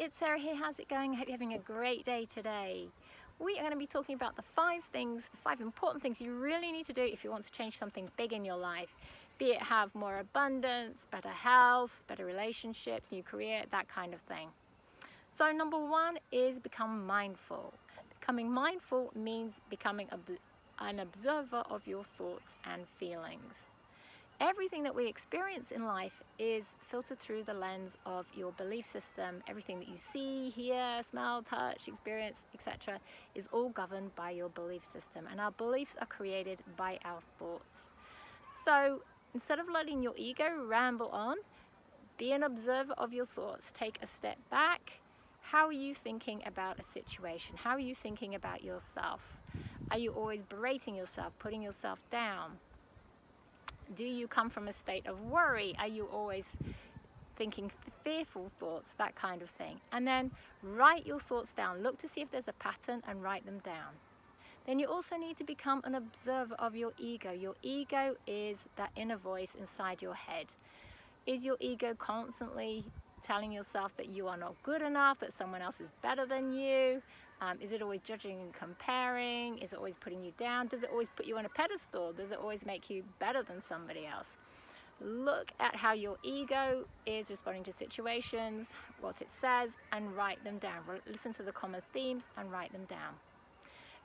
it's Sarah here. How's it going? I hope you're having a great day today. We are going to be talking about the 5 important things you really need to do if you want to change something big in your life. Be it have more abundance, better health, better relationships, new career, that kind of thing. So number 1 is become mindful. Becoming mindful means becoming an observer of your thoughts and feelings. Everything that we experience in life is filtered through the lens of your belief system. Everything that you see, hear, smell, touch, experience, etc. is all governed by your belief system. And our beliefs are created by our thoughts. So instead of letting your ego ramble on, be an observer of your thoughts. Take a step back. How are you thinking about a situation? How are you thinking about yourself? Are you always berating yourself, putting yourself down? Do you come from a state of worry? Are you always thinking fearful thoughts, that kind of thing? And then write your thoughts down. Look to see if there's a pattern and write them down. Then you also need to become an observer of your ego. Your ego is that inner voice inside your head. Is your ego constantly telling yourself that you are not good enough, that someone else is better than you? Is it always judging and comparing? Is it always putting you down? Does it always put you on a pedestal? Does it always make you better than somebody else? Look at how your ego is responding to situations, what it says, and write them down. Listen to the common themes and write them down.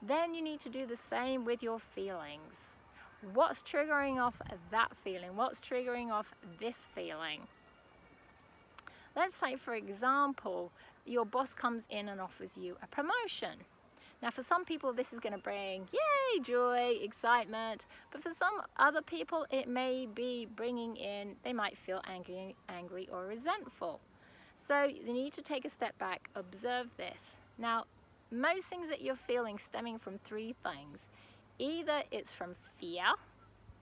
Then you need to do the same with your feelings. What's triggering off that feeling? What's triggering off this feeling? Let's say, for example, your boss comes in and offers you a promotion. Now, for some people, this is going to bring, yay, joy, excitement. But for some other people, it may be bringing in, they might feel angry or resentful. So you need to take a step back, observe this. Now, most things that you're feeling stemming from 3 things. Either it's from fear.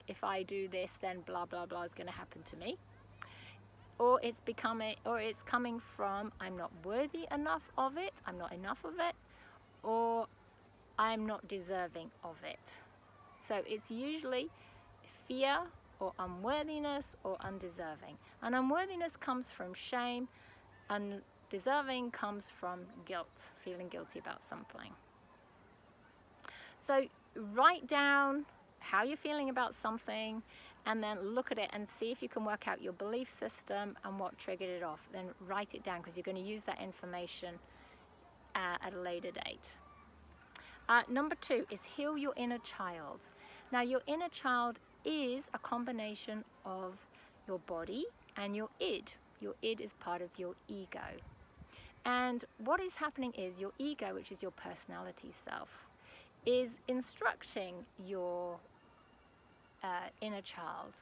If I do this, then blah, blah, blah is going to happen to me. Or it's coming from I'm not worthy enough of it, I'm not enough of it, or I'm not deserving of it. So it's usually fear or unworthiness or undeserving. And unworthiness comes from shame, and deserving comes from guilt, feeling guilty about something. So write down how you're feeling about something, and then look at it and see if you can work out your belief system and what triggered it off. Then write it down, because you're going to use that information at a later date. Number 2 is heal your inner child. Now, your inner child is a combination of your body and your id. Your id is part of your ego. And what is happening is your ego, which is your personality self, is instructing your inner child.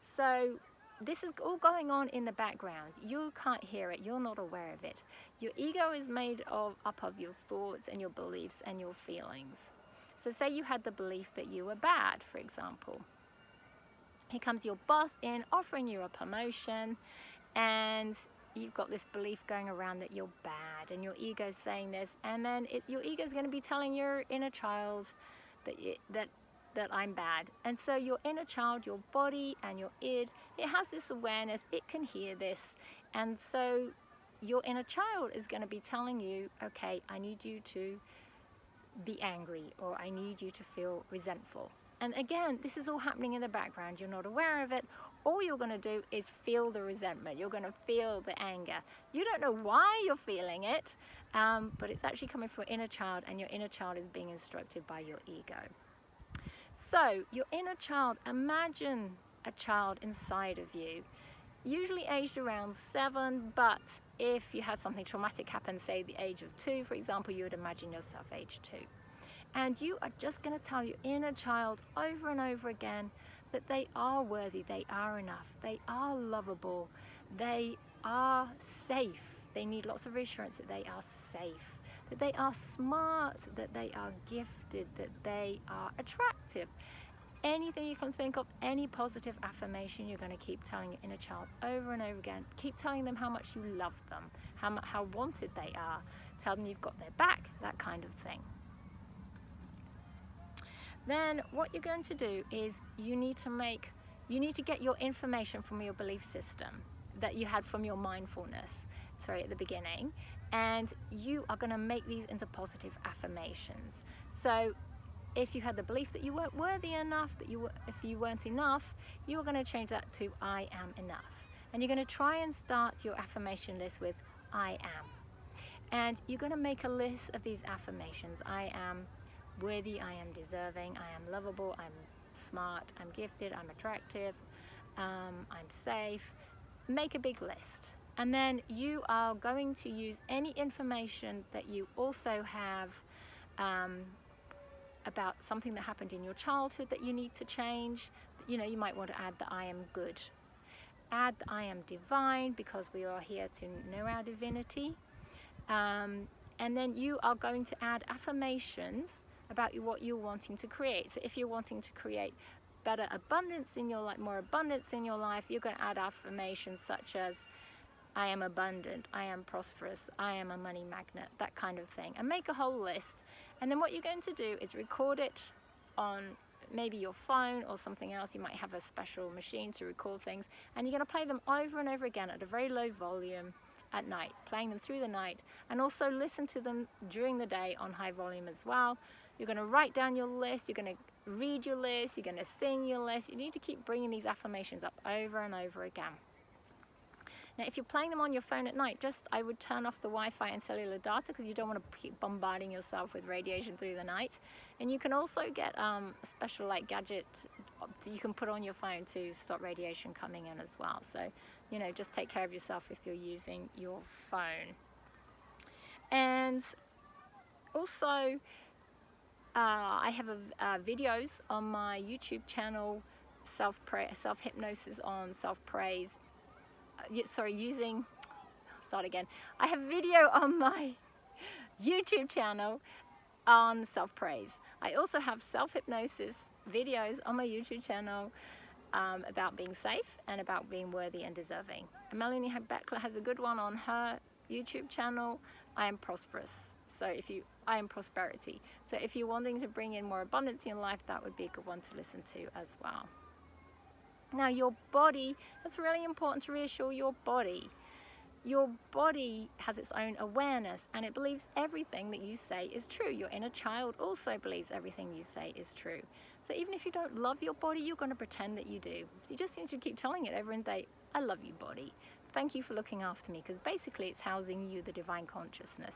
So this is all going on in the background. You can't hear it. You're not aware of it. Your ego is made up of your thoughts and your beliefs and your feelings. So say you had the belief that you were bad, for example. Here comes your boss in offering you a promotion, and you've got this belief going around that you're bad, and your ego's saying this, and then your ego's going to be telling your inner child that I'm bad. And so your inner child, your body and your id, it has this awareness, it can hear this. And so your inner child is going to be telling you, okay, I need you to be angry, or I need you to feel resentful. And again, this is all happening in the background. You're not aware of it. All you're going to do is feel the resentment. You're going to feel the anger. You don't know why you're feeling it, but it's actually coming from your inner child, and your inner child is being instructed by your ego. So your inner child, imagine a child inside of you, usually aged around 7, but if you had something traumatic happen, say the age of 2, for example, you would imagine yourself age 2. And you are just going to tell your inner child over and over again that they are worthy, they are enough, they are lovable, they are safe. They need lots of reassurance that they are safe, that they are smart, that they are gifted, that they are attractive. Anything you can think of, any positive affirmation, you're going to keep telling your inner child over and over again. Keep telling them how much you love them, how wanted they are. Tell them you've got their back, that kind of thing. Then what you're going to do is you need to get your information from your belief system that you had from your mindfulness. at the beginning, and you are going to make these into positive affirmations. So if you had the belief that you weren't worthy enough, if you weren't enough, you are going to change that to I am enough. And you're going to try and start your affirmation list with I am. And you're going to make a list of these affirmations. I am worthy, I am deserving, I am lovable, I'm smart, I'm gifted, I'm attractive, I'm safe. Make a big list. And then you are going to use any information that you also have about something that happened in your childhood that you need to change. You know, you might want to add that I am good. Add that I am divine, because we are here to know our divinity. And then you are going to add affirmations about what you're wanting to create. So if you're wanting to create better abundance in your life, more abundance in your life, you're going to add affirmations such as I am abundant, I am prosperous, I am a money magnet, that kind of thing. And make a whole list. And then what you're going to do is record it on maybe your phone or something else. You might have a special machine to record things, and you're going to play them over and over again at a very low volume at night, playing them through the night, and also listen to them during the day on high volume as well. You're going to write down your list, you're going to read your list, you're going to sing your list. You need to keep bringing these affirmations up over and over again. Now, if you're playing them on your phone at night, I would turn off the Wi-Fi and cellular data, because you don't want to keep bombarding yourself with radiation through the night. And you can also get a special gadget you can put on your phone to stop radiation coming in as well. So, you know, just take care of yourself if you're using your phone. And also, I have videos on my YouTube channel, self-hypnosis on self-praise. I have video on my YouTube channel on self-praise. I also have self-hypnosis videos on my YouTube channel about being safe and about being worthy and deserving. And Melanie Beckler has a good one on her YouTube channel, I Am Prosperous. I Am Prosperity. So if you're wanting to bring in more abundance in your life, that would be a good one to listen to as well. Now, your body, it's really important to reassure your body. Your body has its own awareness, and it believes everything that you say is true. Your inner child also believes everything you say is true. So even if you don't love your body, you're going to pretend that you do. So you just need to keep telling it every day, I love you, body. Thank you for looking after me, because basically it's housing you, the divine consciousness.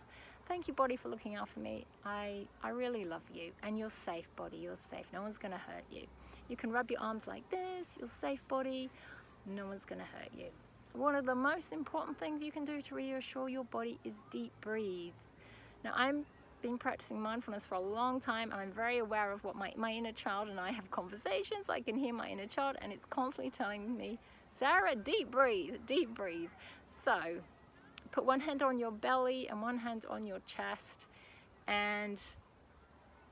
Thank you, body, for looking after me. I really love you, and you're safe, body. You're safe. No one's going to hurt you. You can rub your arms like this. You're safe, body. No one's going to hurt you. One of the most important things you can do to reassure your body is deep breathe. Now, I've been practicing mindfulness for a long time, and I'm very aware of what my inner child and I have conversations. I can hear my inner child, and it's constantly telling me, Sarah, deep breathe, deep breathe. So put one hand on your belly and one hand on your chest, and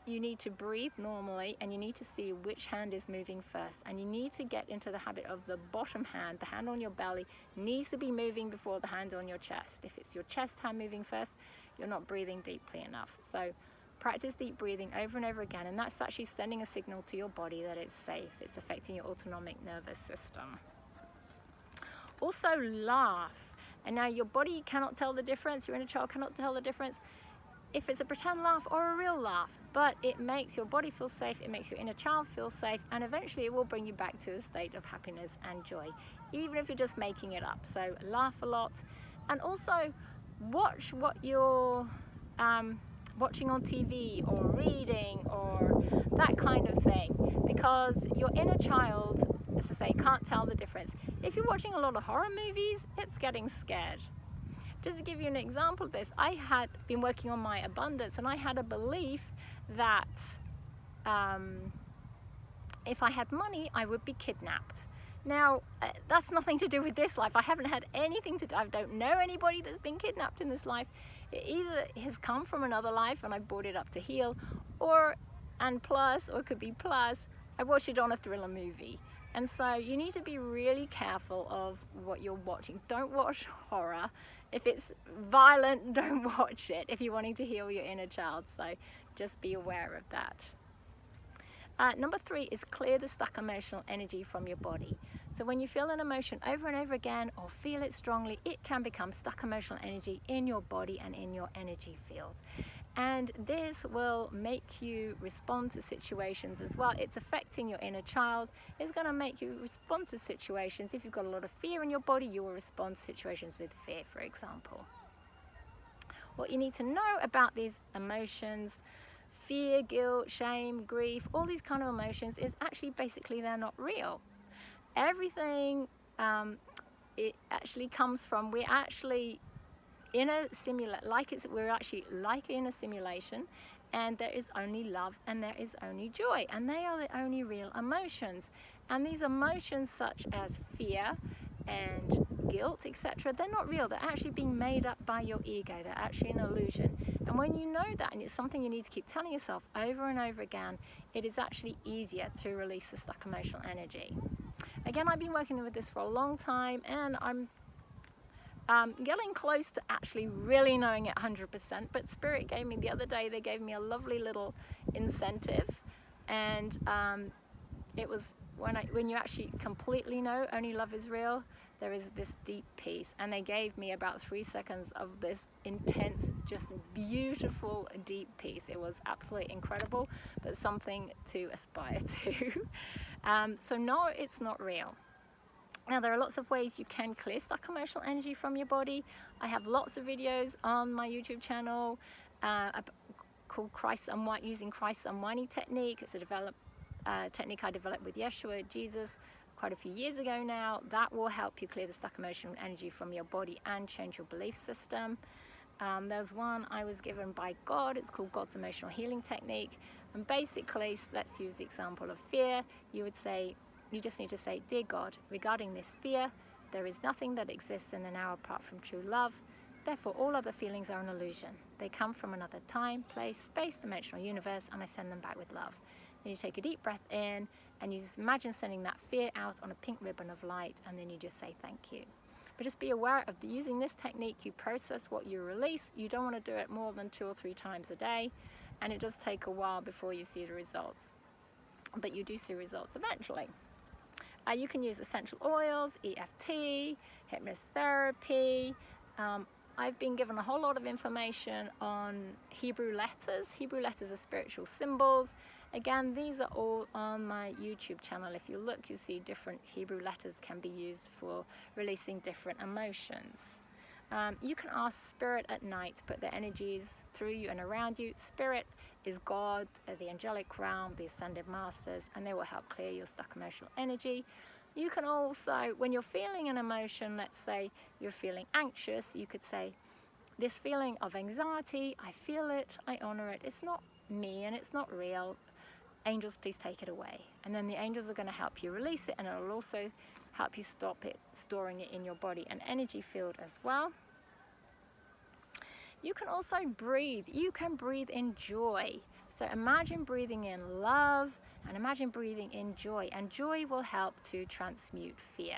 you need to breathe normally, and you need to see which hand is moving first. And you need to get into the habit of the bottom hand, the hand on your belly, needs to be moving before the hand on your chest. If it's your chest hand moving first, you're not breathing deeply enough. So practice deep breathing over and over again, and that's actually sending a signal to your body that it's safe. It's affecting your autonomic nervous system. Also, laugh. And now your body cannot tell the difference, your inner child cannot tell the difference if it's a pretend laugh or a real laugh, but it makes your body feel safe, it makes your inner child feel safe, and eventually it will bring you back to a state of happiness and joy, even if you're just making it up. So laugh a lot, and also watch what you're watching on TV or reading or that kind of thing, because your inner child, as I say, can't tell the difference. If you're watching a lot of horror movies, it's getting scared. Just to give you an example of this, I had been working on my abundance, and I had a belief that if I had money, I would be kidnapped. Now, that's nothing to do with this life. I haven't had anything to do. I don't know anybody that's been kidnapped in this life. It either has come from another life and I brought it up to heal, or it could be plus, I watched it on a thriller movie. And so you need to be really careful of what you're watching. Don't watch horror. If it's violent, don't watch it if you're wanting to heal your inner child. So just be aware of that. Number 3 is clear the stuck emotional energy from your body. So when you feel an emotion over and over again or feel it strongly, it can become stuck emotional energy in your body and in your energy field. And this will make you respond to situations as well. It's affecting your inner child. It's going to make you respond to situations. If you've got a lot of fear in your body, you will respond to situations with fear, for example. What you need to know about these emotions, fear, guilt, shame, grief, all these kind of emotions, is actually basically they're not real. Everything it actually comes from, we're actually in a we're actually like in a simulation, and there is only love and there is only joy, and they are the only real emotions. And these emotions such as fear and guilt, etc., they're not real. They're actually being made up by your ego. They're actually an illusion. And when you know that, and it's something you need to keep telling yourself over and over again, it is actually easier to release the stuck emotional energy. Again, I've been working with this for a long time, and I'm getting close to actually really knowing it 100%. But Spirit gave me the other day, they gave me a lovely little incentive, and it was when you actually completely know only love is real, there is this deep peace. And they gave me about 3 seconds of this intense, just beautiful, deep peace. It was absolutely incredible, but something to aspire to. So no, it's not real. Now, there are lots of ways you can clear stuck emotional energy from your body. I have lots of videos on my YouTube channel called using Christ's unwinding technique. It's a technique I developed with Yeshua, Jesus, quite a few years ago now. That will help you clear the stuck emotional energy from your body and change your belief system. There's one I was given by God. It's called God's Emotional Healing Technique. And basically, let's use the example of fear. You just need to say, "Dear God, regarding this fear, there is nothing that exists in the now apart from true love. Therefore, all other feelings are an illusion. They come from another time, place, space, dimensional universe, and I send them back with love." Then you take a deep breath in, and you just imagine sending that fear out on a pink ribbon of light, and then you just say thank you. But just be aware of using this technique, you process what you release. You don't want to do it more than 2 or 3 times a day, and it does take a while before you see the results. But you do see results eventually. You can use essential oils, EFT, hypnotherapy. I've been given a whole lot of information on Hebrew letters. Hebrew letters are spiritual symbols. Again, these are all on my YouTube channel. If you look, you'll see different Hebrew letters can be used for releasing different emotions. You can ask Spirit at night to put their energies through you and around you. Spirit is God, the angelic realm, the ascended masters, and they will help clear your stuck emotional energy. You can also, when you're feeling an emotion, let's say you're feeling anxious, you could say, "This feeling of anxiety, I feel it, I honor it. It's not me and it's not real. Angels, please take it away." And then the angels are going to help you release it, and it will also help you stop it, storing it in your body and energy field as well. You can also breathe. You can breathe in joy. So imagine breathing in love and imagine breathing in joy, and joy will help to transmute fear.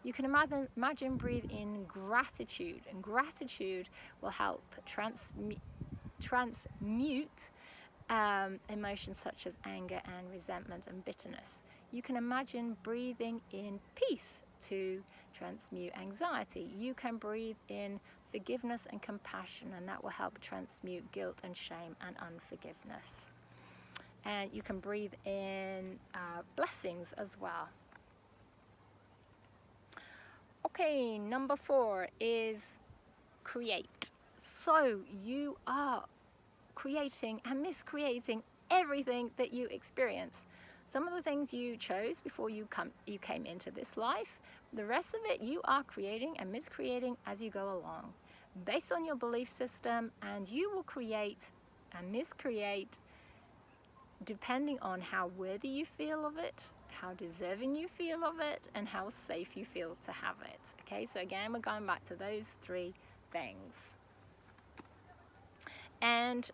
You can imagine breathe in gratitude, and gratitude will help transmute emotions such as anger and resentment and bitterness. You can imagine breathing in peace to transmute anxiety. You can breathe in forgiveness and compassion, and that will help transmute guilt and shame and unforgiveness. And you can breathe in blessings as well. Okay, number 4 is create. So you are creating and miscreating everything that you experience. Some of the things you chose before you came into this life, the rest of it you are creating and miscreating as you go along, based on your belief system, and you will create and miscreate depending on how worthy you feel of it, how deserving you feel of it, and how safe you feel to have it. Okay, so again, we're going back to those 3 things. And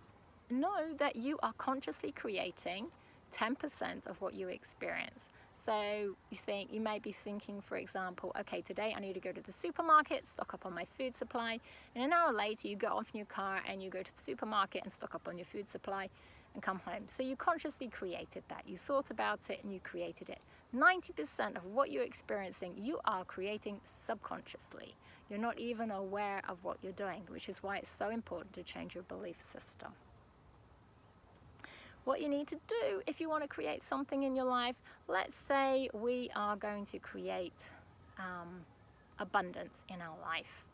know that you are consciously creating 10% of what you experience. So you may be thinking, for example, okay, today I need to go to the supermarket, stock up on my food supply, and an hour later you go off in your car and you go to the supermarket and stock up on your food supply. and come home. So you consciously created that. You thought about it and you created it. 90% of what you're experiencing, you are creating subconsciously. You're not even aware of what you're doing, which is why it's so important to change your belief system. What you need to do if you want to create something in your life, let's say we are going to create abundance in our life.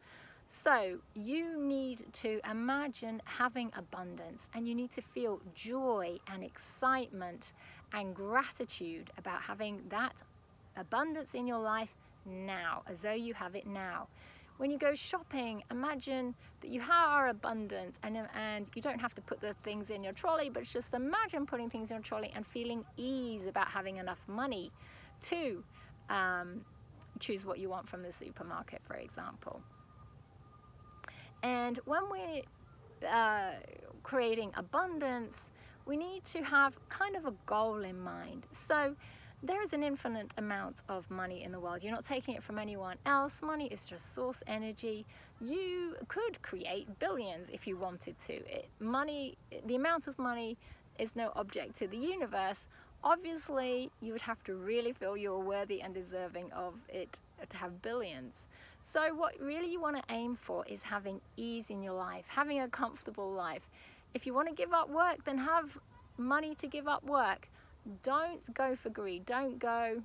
So you need to imagine having abundance, and you need to feel joy and excitement and gratitude about having that abundance in your life now, as though you have it now. When you go shopping, imagine that you are abundant, and you don't have to put the things in your trolley, but just imagine putting things in your trolley and feeling ease about having enough money to choose what you want from the supermarket, for example. And when we're creating abundance, we need to have kind of a goal in mind. So there is an infinite amount of money in the world. You're not taking it from anyone else. Money is just source energy. You could create billions if you wanted to. The amount of money is no object to the universe. Obviously, you would have to really feel you're worthy and deserving of it to have billions. So what really you want to aim for is having ease in your life, having a comfortable life. If you want to give up work, then have money to give up work. Don't go for greed. Don't go,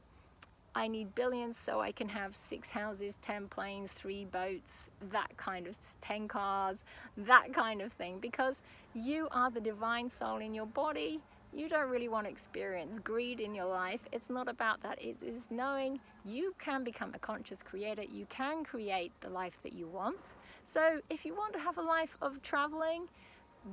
I need billions so I can have 6 houses, 10 planes, 3 boats, that kind of 10 cars, that kind of thing, because you are the divine soul in your body. You don't really want to experience greed in your life. It's not about that. It is knowing you can become a conscious creator. You can create the life that you want. So if you want to have a life of traveling,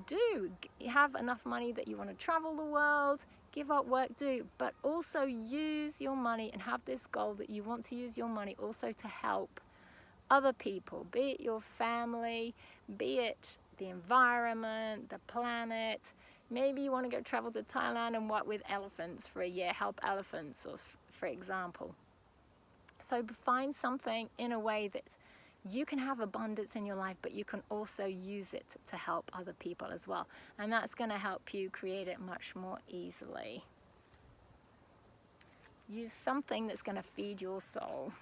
do have enough money that you want to travel the world, give up work, do, but also use your money and have this goal that you want to use your money also to help other people, be it your family, be it the environment, the planet. Maybe you want to go travel to Thailand and work with elephants for a year, help elephants, or for example. So find something in a way that you can have abundance in your life, but you can also use it to help other people as well. And that's going to help you create it much more easily. Use something that's going to feed your soul.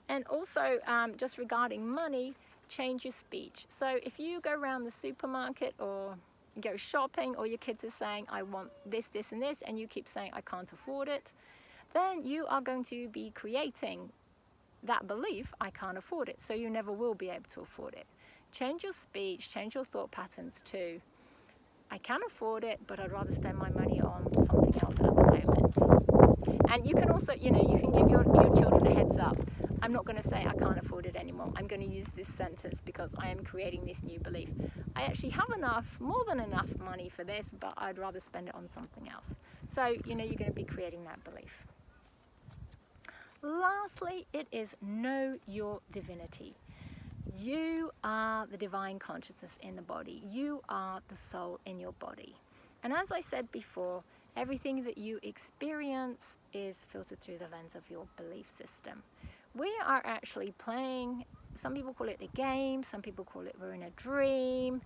And also, just regarding money, change your speech. So if you go around the supermarket or go shopping, or your kids are saying, I want this, this, and this, and you keep saying, I can't afford it, then you are going to be creating that belief, I can't afford it, so you never will be able to afford it. Change your speech, change your thought patterns to, I can afford it, but I'd rather spend my money on something else at the moment. And you can also, you can give your children a heads up. I'm not going to say I can't afford it anymore. I'm going to use this sentence because I am creating this new belief. I actually have enough, more than enough money for this, but I'd rather spend it on something else. So, you're going to be creating that belief. Lastly, it is know your divinity. You are the divine consciousness in the body. You are the soul in your body. And as I said before, everything that you experience is filtered through the lens of your belief system. We are actually playing, some people call it a game, some people call it we're in a dream.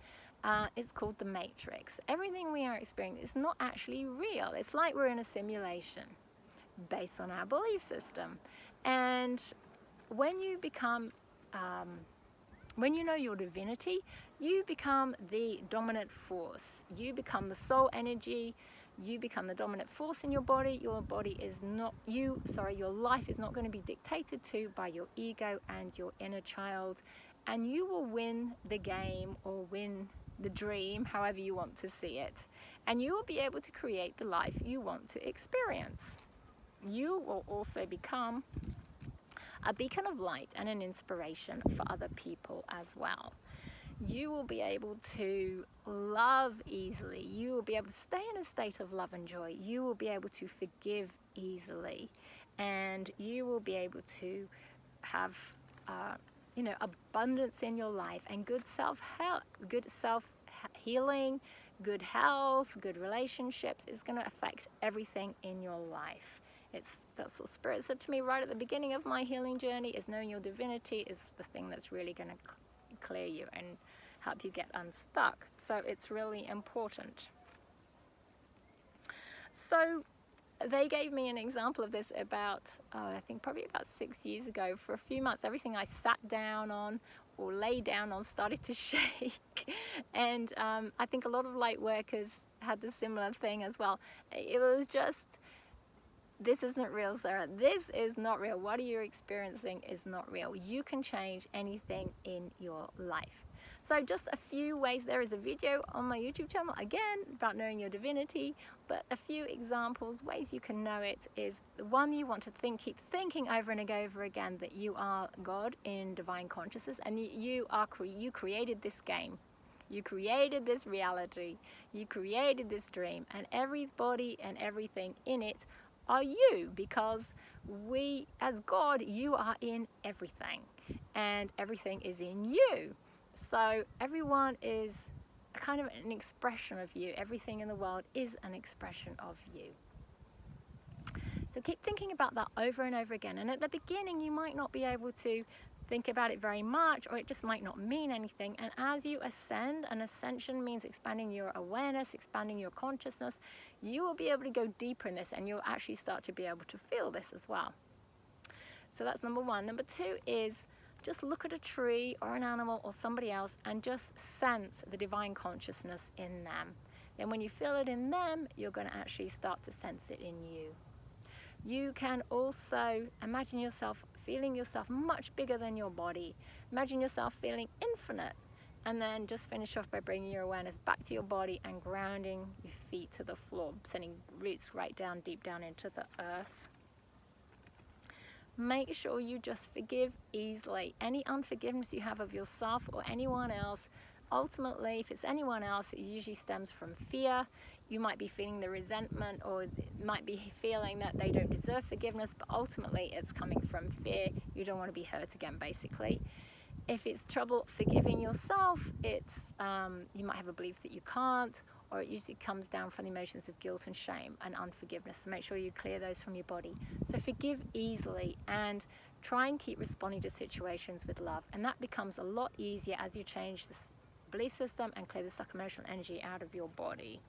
It's called the Matrix. Everything we are experiencing is not actually real. It's like we're in a simulation based on our belief system. And when you become, when you know your divinity, you become the dominant force. You become the soul energy. You become the dominant force in your body. Your body is not, your life is not going to be dictated to by your ego and your inner child. And you will win the game or win the dream, however you want to see it. And you will be able to create the life you want to experience. You will also become a beacon of light and an inspiration for other people as well. You will be able to love easily. You will be able to stay in a state of love and joy. You will be able to forgive easily. And you will be able to have abundance in your life and good self-healing, good health, good relationships. Is going to affect everything in your life. That's what Spirit said to me right at the beginning of my healing journey, is knowing your divinity is the thing that's really going to clear you and help you get unstuck. So it's really important. So they gave me an example of this about, I think probably about 6 years ago. For a few months, everything I sat down on or lay down on started to shake. And I think a lot of light workers had the similar thing as well. It was just, this isn't real, Sarah. This is not real. What you're experiencing is not real. You can change anything in your life. So just a few ways. There is a video on my YouTube channel, again, about knowing your divinity, but a few examples, ways you can know it is the one you want to keep thinking over and over again, that you are God in divine consciousness, and you created this game. You created this reality. You created this dream, and everybody and everything in it are you, because we, as God, you are in everything, and everything is in you. So everyone is kind of an expression of you. Everything in the world is an expression of you. So keep thinking about that over and over again. And at the beginning, you might not be able to think about it very much, or it just might not mean anything. And as you ascend, and ascension means expanding your awareness, expanding your consciousness, you will be able to go deeper in this, and you'll actually start to be able to feel this as well. So that's number one. Number two is just look at a tree or an animal or somebody else and just sense the divine consciousness in them. Then when you feel it in them, you're going to actually start to sense it in you. You can also imagine yourself feeling yourself much bigger than your body. Imagine yourself feeling infinite. And then just finish off by bringing your awareness back to your body and grounding your feet to the floor, sending roots right down, deep down into the earth. Make sure you just forgive easily. Any unforgiveness you have of yourself or anyone else, ultimately, if it's anyone else, it usually stems from fear. You might be feeling the resentment, or might be feeling that they don't deserve forgiveness, but ultimately it's coming from fear. You don't want to be hurt again, basically. If it's trouble forgiving yourself, it's you might have a belief that you can't, or it usually comes down from the emotions of guilt and shame and unforgiveness. So make sure you clear those from your body. So forgive easily, and try and keep responding to situations with love. And that becomes a lot easier as you change this belief system and clear the stuck emotional energy out of your body.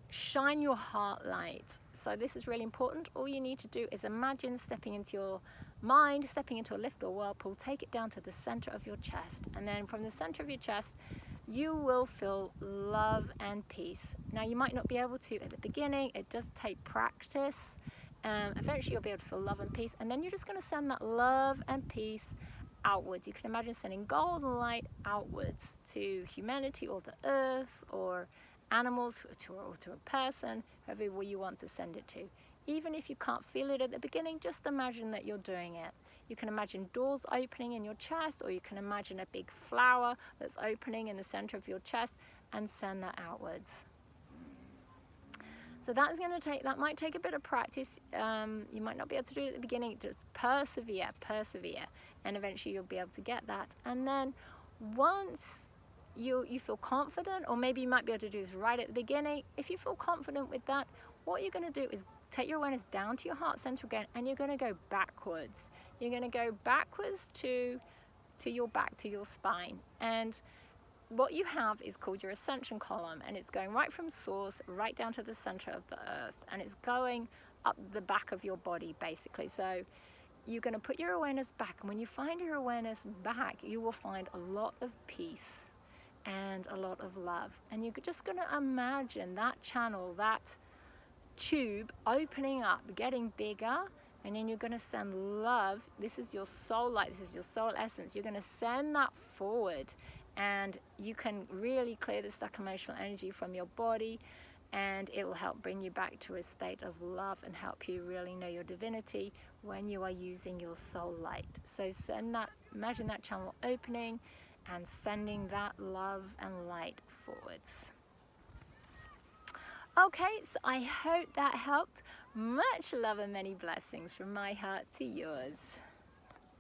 Shine your heart light. So this is really important. All you need to do is imagine stepping into your mind, stepping into a lift or whirlpool. Take it down to the center of your chest, and then from the center of your chest you will feel love and peace. Now you might not be able to at the beginning. It does take practice. Eventually you'll be able to feel love and peace, and then you're just going to send that love and peace outwards. You can imagine sending golden light outwards to humanity or the earth or animals, or to a person, whoever you want to send it to. Even if you can't feel it at the beginning, just imagine that you're doing it. You can imagine doors opening in your chest, or you can imagine a big flower that's opening in the center of your chest, and send that outwards. So that might take a bit of practice. You might not be able to do it at the beginning. Just persevere, and eventually you'll be able to get that. And then once you feel confident, or maybe you might be able to do this right at the beginning. If you feel confident with that, what you're going to do is take your awareness down to your heart center again, and you're going to go backwards. You're going to go backwards to your back, to your spine. And what you have is called your ascension column, and it's going right from source right down to the center of the earth, and it's going up the back of your body, basically. So you're going to put your awareness back, and when you find your awareness back, you will find a lot of peace and a lot of love. And you're just going to imagine that channel, that tube opening up, getting bigger, and then you're going to send love. This is your soul light, this is your soul essence. You're going to send that forward, and you can really clear the stuck emotional energy from your body, and it will help bring you back to a state of love and help you really know your divinity when you are using your soul light. So imagine that channel opening and sending that love and light forwards. Okay, so I hope that helped. Much love and many blessings from my heart to yours.